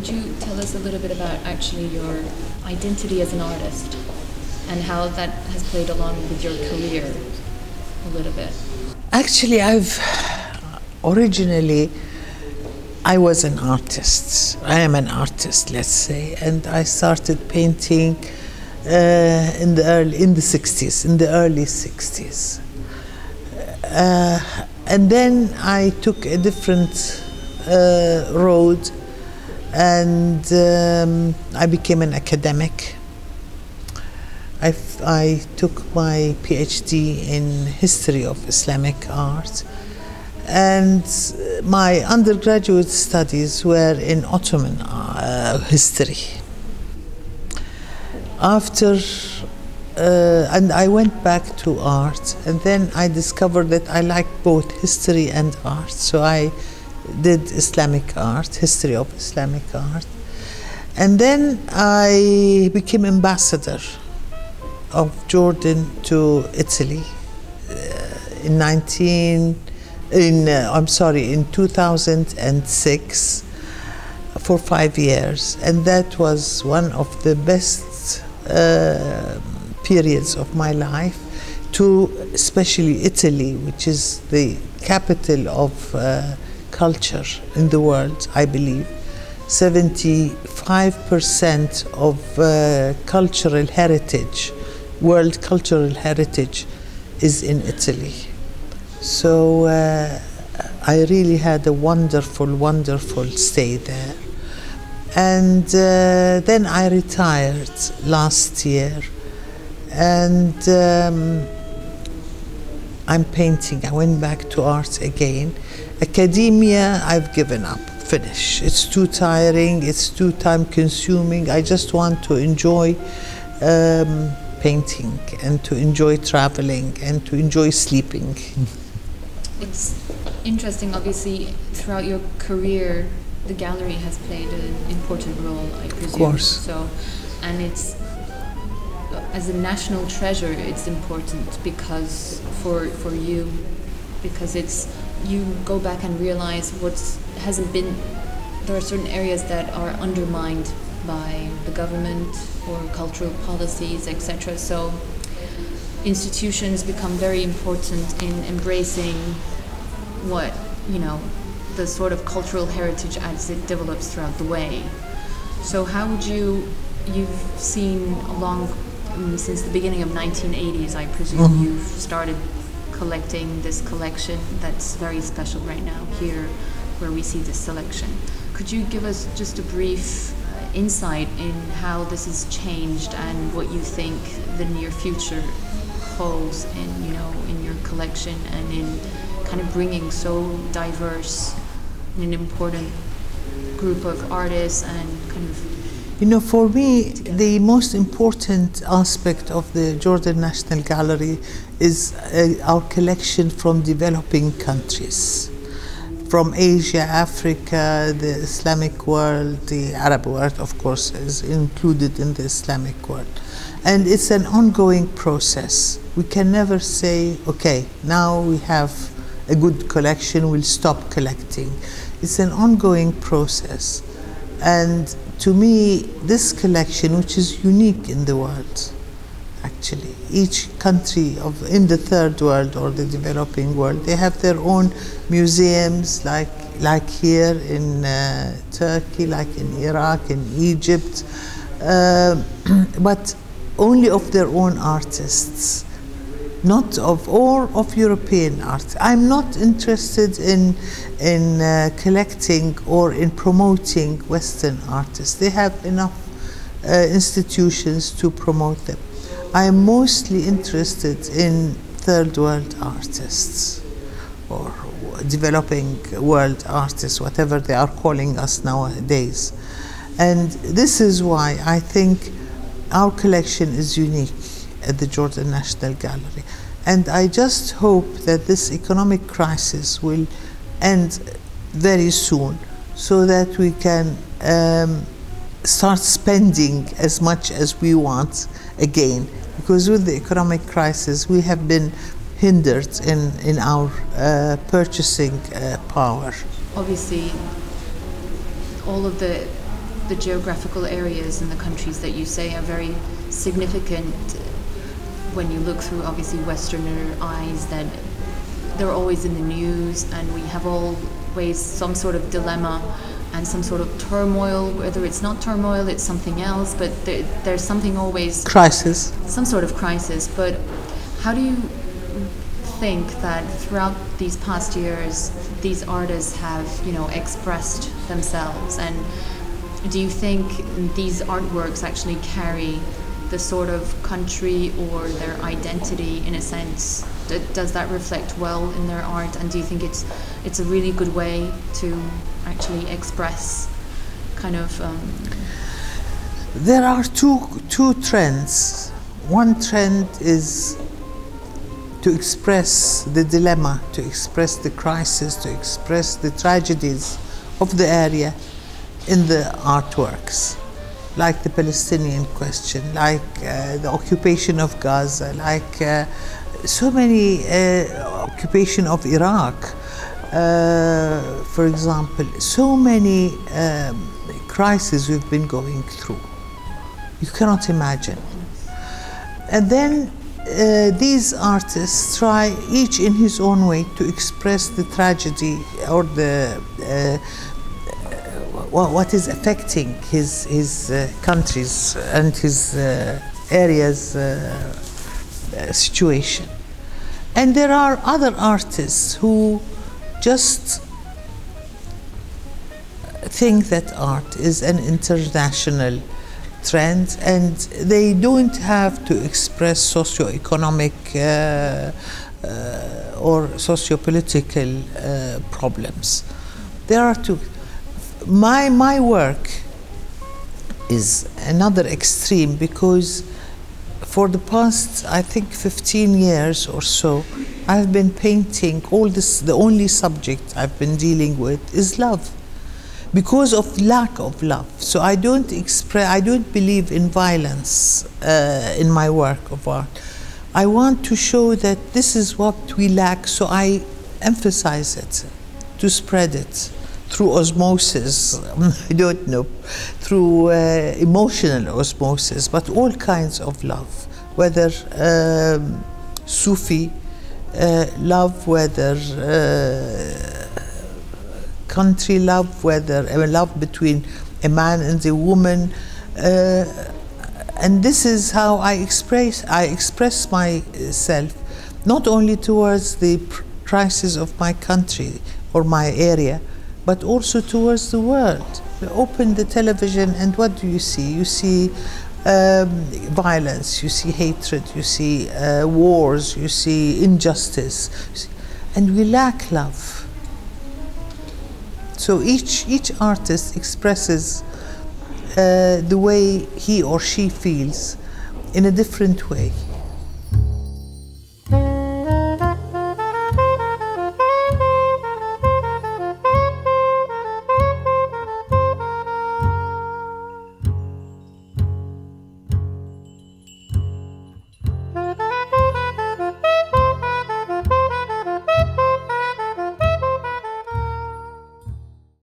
could you tell us a little bit about actually your identity as an artist and how that has played along with your career a little bit? Actually, originally I was an artist. I am an artist, let's say, and I started painting in the early 60s. And then I took a different road, and I became an academic. I took my PhD in history of Islamic art, and my undergraduate studies were in Ottoman history. And I went back to art, and then I discovered that I liked both history and art. So I did Islamic art, history of Islamic art. And then I became ambassador of Jordan to Italy in 2006 for 5 years. And that was one of the best periods of my life, to especially Italy, which is the capital of culture in the world, I believe. 75% of cultural heritage, world cultural heritage, is in Italy. So I really had a wonderful, wonderful stay there. And then I retired last year, and I'm painting. I went back to art again. Academia, I've given up, finish. It's too tiring, it's too time consuming. I just want to enjoy painting, and to enjoy traveling, and to enjoy sleeping. It's interesting, obviously, throughout your career, the gallery has played an important role, I presume. Of course. So, and it's, as a national treasure, it's important because for you, because it's, you go back and realize hasn't been, there are certain areas that are undermined by the government or cultural policies, etc. So institutions become very important in embracing what, the sort of cultural heritage as it develops throughout the way. So how would you've seen since the beginning of 1980s, I presume, you've started collecting this collection that's very special right now here, where we see this selection. Could you give us just a brief insight in how this has changed and what you think the near future holds in your collection, and in kind of bringing so diverse and an important group of artists and kind of... For me, the most important aspect of the Jordan National Gallery is our collection from developing countries. From Asia, Africa, the Islamic world, the Arab world, of course, is included in the Islamic world. And it's an ongoing process. We can never say, okay, now we have a good collection, we'll stop collecting. It's an ongoing process. And to me, this collection, which is unique in the world, actually, each country in the third world or the developing world, they have their own museums, like here in Turkey, like in Iraq, in Egypt, but only of their own artists, not of European art. I'm not interested in collecting or in promoting Western artists. They have enough institutions to promote them. I am mostly interested in third world artists, or developing world artists, whatever they are calling us nowadays. And this is why I think our collection is unique at the Jordan National Gallery. And I just hope that this economic crisis will end very soon, so that we can start spending as much as we want again. Because with the economic crisis, we have been hindered in our purchasing power. Obviously, all of the the geographical areas and the countries that you say are very significant when you look through obviously Westerner eyes, that they're always in the news, and we have always some sort of dilemma and some sort of turmoil, whether it's not turmoil, it's something else, but there's something always... Crisis. Some sort of crisis. But how do you think that throughout these past years, these artists have, you know, expressed themselves? And do you think these artworks actually carry the sort of country or their identity in a sense? Does that reflect well in their art? And do you think it's a really good way to actually express kind of... There are two trends. One trend is to express the dilemma, to express the crisis, to express the tragedies of the area in the artworks, like the Palestinian question, like the occupation of Gaza, like so many occupation of Iraq, for example, so many crises we've been going through. You cannot imagine. And then these artists try, each in his own way, to express the tragedy or the what is affecting his countries and his areas situation. And there are other artists who just think that art is an international trend, and they don't have to express socio-economic or socio-political problems. There are two. My work is another extreme, because for the past, I think, 15 years or so, I've been painting all this. The only subject I've been dealing with is love, because of lack of love. So I don't believe in violence in my work of art. I want to show that this is what we lack, so I emphasize it, to spread it through osmosis, I don't know, through emotional osmosis, but all kinds of love, whether Sufi love, whether country love, whether love between a man and a woman, and this is how I express myself, not only towards the crisis of my country or my area, but also towards the world. You open the television and what do you see? You see violence, you see hatred, you see wars, you see injustice, and we lack love. So each artist expresses the way he or she feels in a different way.